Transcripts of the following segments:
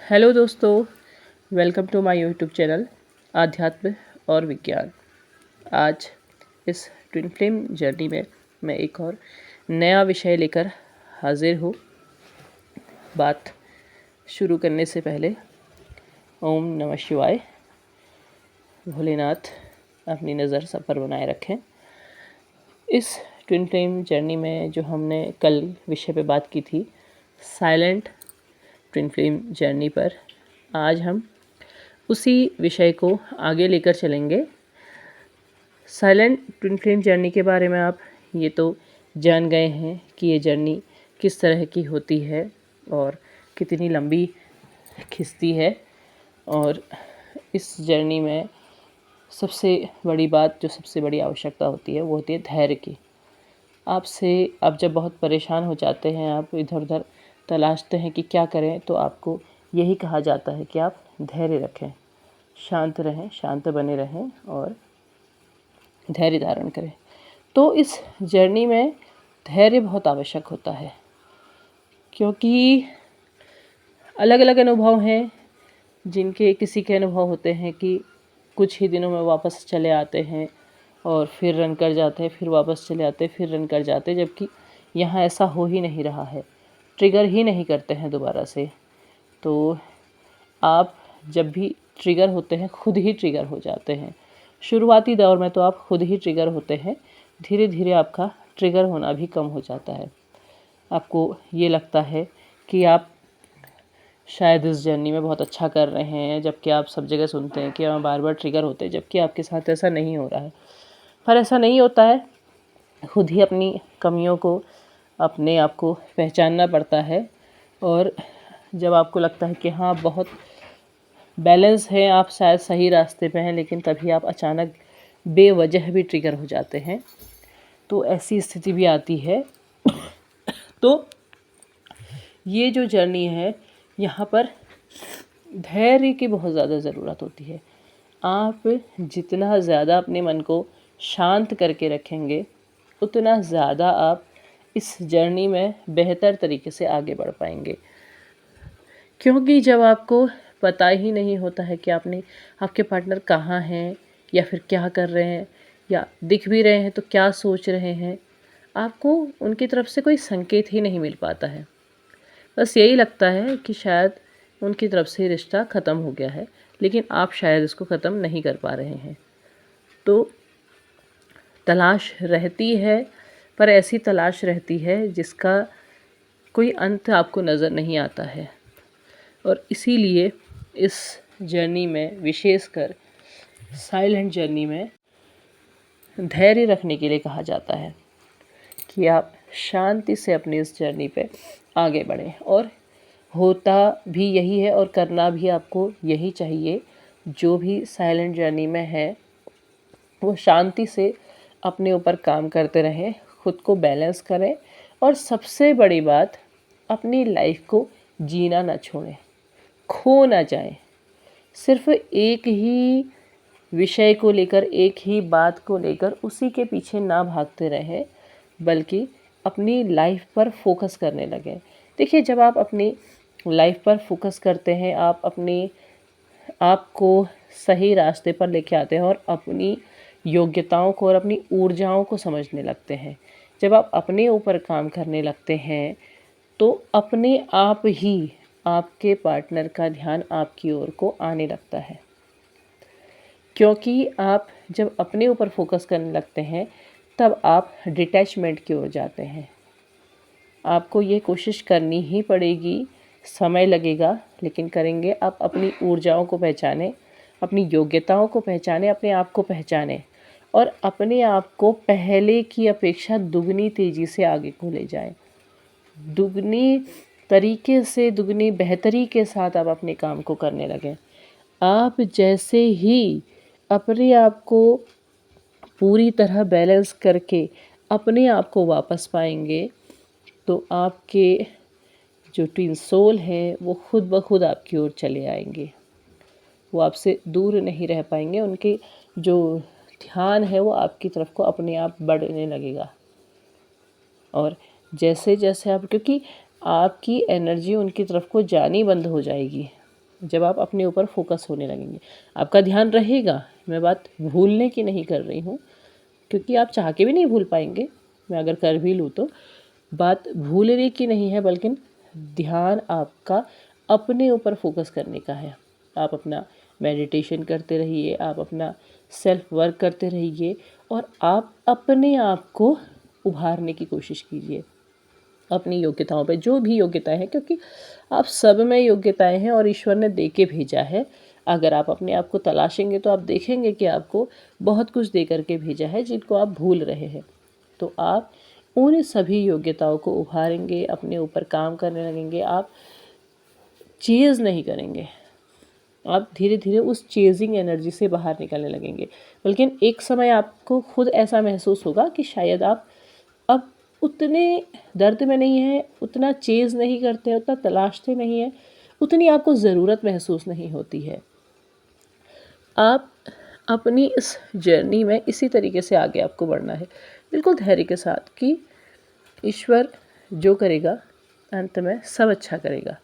Hello दोस्तों, welcome to my YouTube channel आध्यात्म और विज्ञान। आज इस ट्विन फ्लेम जर्नी में मैं एक और नया विषय लेकर हाजिर हूँ। बात शुरू करने से पहले ओम नमः शिवाय। भोलेनाथ अपनी नज़र सब पर बनाए रखें। इस ट्विन फ्लेम जर्नी में जो हमने कल विषय पे बात की थी, साइलेंट ट्विन फ्लेम जर्नी पर, आज हम उसी विषय को आगे लेकर चलेंगे। साइलेंट ट्विन फ्लेम जर्नी के बारे में आप ये तो जान गए हैं कि ये जर्नी किस तरह की होती है और कितनी लंबी खिंचती है। और इस जर्नी में सबसे बड़ी बात, जो सबसे बड़ी आवश्यकता होती है, वो होती है धैर्य की। आप जब बहुत परेशान हो जाते हैं, आप इधर उधर तलाशते हैं कि क्या करें, तो आपको यही कहा जाता है कि आप धैर्य रखें, शांत रहें, शांत बने रहें और धैर्य धारण करें। तो इस जर्नी में धैर्य बहुत आवश्यक होता है, क्योंकि अलग अलग अनुभव हैं। किसी के अनुभव होते हैं कि कुछ ही दिनों में वापस चले आते हैं और फिर रन कर जाते हैं, फिर वापस चले आते हैं, फिर रन कर जाते हैं, जबकि यहाँ ऐसा हो ही नहीं रहा है, ट्रिगर ही नहीं करते हैं दोबारा से। तो आप जब भी ट्रिगर होते हैं, खुद ही ट्रिगर हो जाते हैं। शुरुआती दौर में तो आप खुद ही ट्रिगर होते हैं, धीरे धीरे आपका ट्रिगर होना भी कम हो जाता है। आपको ये लगता है कि आप शायद इस जर्नी में बहुत अच्छा कर रहे हैं, जबकि आप सब जगह सुनते हैं कि हम बार बार ट्रिगर होते हैं, जबकि आपके साथ ऐसा नहीं हो रहा है। पर ऐसा नहीं होता है, खुद ही अपनी कमियों को, अपने आप को पहचानना पड़ता है। और जब आपको लगता है कि हाँ, बहुत बैलेंस है, आप शायद सही रास्ते पे हैं, लेकिन तभी आप अचानक बेवजह भी ट्रिगर हो जाते हैं, तो ऐसी स्थिति भी आती है। तो ये जो जर्नी है, यहाँ पर धैर्य की बहुत ज़्यादा ज़रूरत होती है। आप जितना ज़्यादा अपने मन को शांत करके रखेंगे, उतना ज़्यादा आप इस जर्नी में बेहतर तरीके से आगे बढ़ पाएंगे। क्योंकि जब आपको पता ही नहीं होता है कि आपके पार्टनर कहाँ हैं, या फिर क्या कर रहे हैं, या दिख भी रहे हैं तो क्या सोच रहे हैं, आपको उनकी तरफ से कोई संकेत ही नहीं मिल पाता है। बस यही लगता है कि शायद उनकी तरफ से रिश्ता ख़त्म हो गया है, लेकिन आप शायद इसको ख़त्म नहीं कर पा रहे हैं। तो तलाश रहती है, पर ऐसी तलाश रहती है जिसका कोई अंत आपको नज़र नहीं आता है। और इसीलिए इस जर्नी में, विशेषकर साइलेंट जर्नी में, धैर्य रखने के लिए कहा जाता है कि आप शांति से अपनी इस जर्नी पे आगे बढ़ें। और होता भी यही है और करना भी आपको यही चाहिए। जो भी साइलेंट जर्नी में है, वो शांति से अपने ऊपर काम करते रहें, खुद को बैलेंस करें, और सबसे बड़ी बात, अपनी लाइफ को जीना ना छोड़ें, खो ना जाएं। सिर्फ एक ही विषय को लेकर, एक ही बात को लेकर उसी के पीछे ना भागते रहें, बल्कि अपनी लाइफ पर फोकस करने लगें। देखिए, जब आप अपनी लाइफ पर फोकस करते हैं, आपको सही रास्ते पर लेके आते हैं और अपनी योग्यताओं को और अपनी ऊर्जाओं को समझने लगते हैं। जब आप अपने ऊपर काम करने लगते हैं, तो अपने आप ही आपके पार्टनर का ध्यान आपकी ओर को आने लगता है। क्योंकि आप जब अपने ऊपर फोकस करने लगते हैं, तब आप डिटैचमेंट की ओर जाते हैं। आपको ये कोशिश करनी ही पड़ेगी, समय लगेगा, लेकिन करेंगे। आप अपनी ऊर्जाओं को पहचानें, अपनी योग्यताओं को पहचानें, अपने आप को पहचानें, और अपने आप को पहले की अपेक्षा दुगनी तेज़ी से आगे को ले जाएं। दुगनी तरीके से, दुगनी बेहतरी के साथ आप अपने काम को करने लगें। आप जैसे ही अपने आप को पूरी तरह बैलेंस करके अपने आप को वापस पाएंगे, तो आपके जो ट्विन सोल हैं, वो खुद ब खुद आपकी ओर चले आएंगे। वो आपसे दूर नहीं रह पाएंगे। उनके जो ध्यान है, वो आपकी तरफ को अपने आप बढ़ने लगेगा। और जैसे जैसे क्योंकि आपकी एनर्जी उनकी तरफ को जानी बंद हो जाएगी, जब आप अपने ऊपर फोकस होने लगेंगे। आपका ध्यान रहेगा, मैं बात भूलने की नहीं कर रही हूँ, क्योंकि आप चाह के भी नहीं भूल पाएंगे, मैं अगर कर भी लूँ तो। बात भूलने की नहीं है, बल्कि ध्यान आपका अपने ऊपर फोकस करने का है। आप अपना मेडिटेशन करते रहिए, आप अपना सेल्फ वर्क करते रहिए और आप अपने आप को उभारने की कोशिश कीजिए अपनी योग्यताओं पे, जो भी योग्यताएं हैं, क्योंकि आप सब में योग्यताएं हैं और ईश्वर ने दे के भेजा है। अगर आप अपने आप को तलाशेंगे तो आप देखेंगे कि आपको बहुत कुछ दे करके भेजा है जिनको आप भूल रहे हैं। तो आप उन सभी योग्यताओं को उभारेंगे, अपने ऊपर काम करने लगेंगे, आप चेज़ नहीं करेंगे, आप धीरे धीरे उस चेजिंग एनर्जी से बाहर निकलने लगेंगे। बल्कि एक समय आपको खुद ऐसा महसूस होगा कि शायद आप अब उतने दर्द में नहीं हैं, उतना चेज़ नहीं करते हैं, उतना तलाशते नहीं हैं, उतनी आपको ज़रूरत महसूस नहीं होती है। आप अपनी इस जर्नी में इसी तरीके से आगे आपको बढ़ना है, बिल्कुल धैर्य के साथ कि ईश्वर जो करेगा अंत में सब अच्छा करेगा।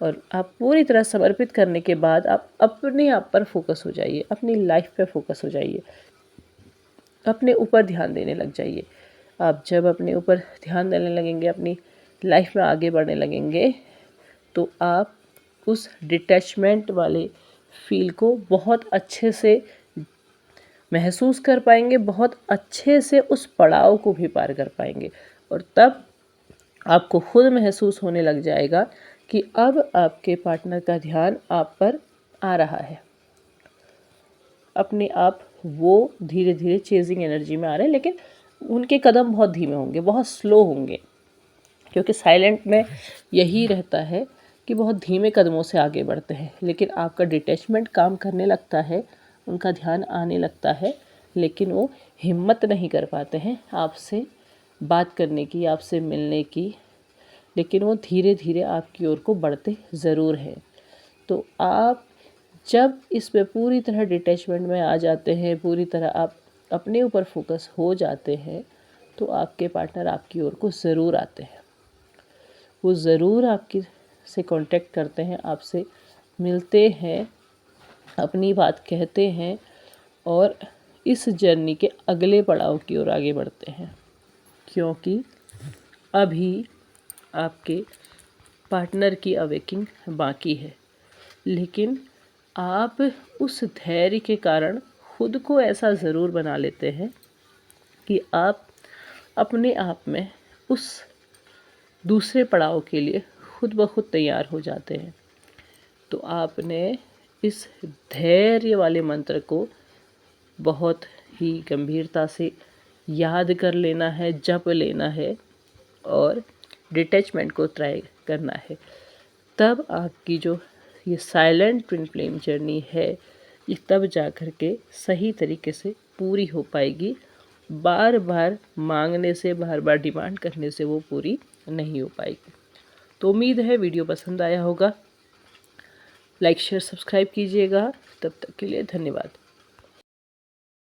और आप पूरी तरह समर्पित करने के बाद आप अपने आप पर फोकस हो जाइए, अपनी लाइफ पे फोकस हो जाइए, अपने ऊपर ध्यान देने लग जाइए। आप जब अपने ऊपर ध्यान देने लगेंगे, अपनी लाइफ में आगे बढ़ने लगेंगे, तो आप उस डिटैचमेंट वाले फील को बहुत अच्छे से महसूस कर पाएंगे, बहुत अच्छे से उस पड़ाव को भी पार कर पाएंगे। और तब आपको खुद महसूस होने लग जाएगा कि अब आपके पार्टनर का ध्यान आप पर आ रहा है। अपने आप वो धीरे धीरे चेजिंग एनर्जी में आ रहे हैं, लेकिन उनके कदम बहुत धीमे होंगे, बहुत स्लो होंगे, क्योंकि साइलेंट में यही रहता है कि बहुत धीमे कदमों से आगे बढ़ते हैं। लेकिन आपका डिटैचमेंट काम करने लगता है, उनका ध्यान आने लगता है, लेकिन वो हिम्मत नहीं कर पाते हैं आपसे बात करने की, आपसे मिलने की, लेकिन वो धीरे धीरे आपकी ओर को बढ़ते ज़रूर हैं। तो आप जब इस पे पूरी तरह डिटैचमेंट में आ जाते हैं, पूरी तरह आप अपने ऊपर फोकस हो जाते हैं, तो आपके पार्टनर आपकी ओर को ज़रूर आते हैं। वो ज़रूर आपकी से कांटेक्ट करते हैं, आपसे मिलते हैं, अपनी बात कहते हैं और इस जर्नी के अगले पड़ाव की ओर आगे बढ़ते हैं। क्योंकि अभी आपके पार्टनर की अवेकिंग बाकी है, लेकिन आप उस धैर्य के कारण खुद को ऐसा ज़रूर बना लेते हैं कि आप अपने आप में उस दूसरे पड़ाव के लिए खुद ब खुद तैयार हो जाते हैं। तो आपने इस धैर्य वाले मंत्र को बहुत ही गंभीरता से याद कर लेना है, जप लेना है और डिटैचमेंट को ट्राई करना है। तब आपकी जो ये साइलेंट ट्विन फ्लेम जर्नी है, ये तब जा कर के सही तरीके से पूरी हो पाएगी। बार बार मांगने से, बार बार डिमांड करने से वो पूरी नहीं हो पाएगी। तो उम्मीद है वीडियो पसंद आया होगा। लाइक शेयर सब्सक्राइब कीजिएगा। तब तक के लिए धन्यवाद।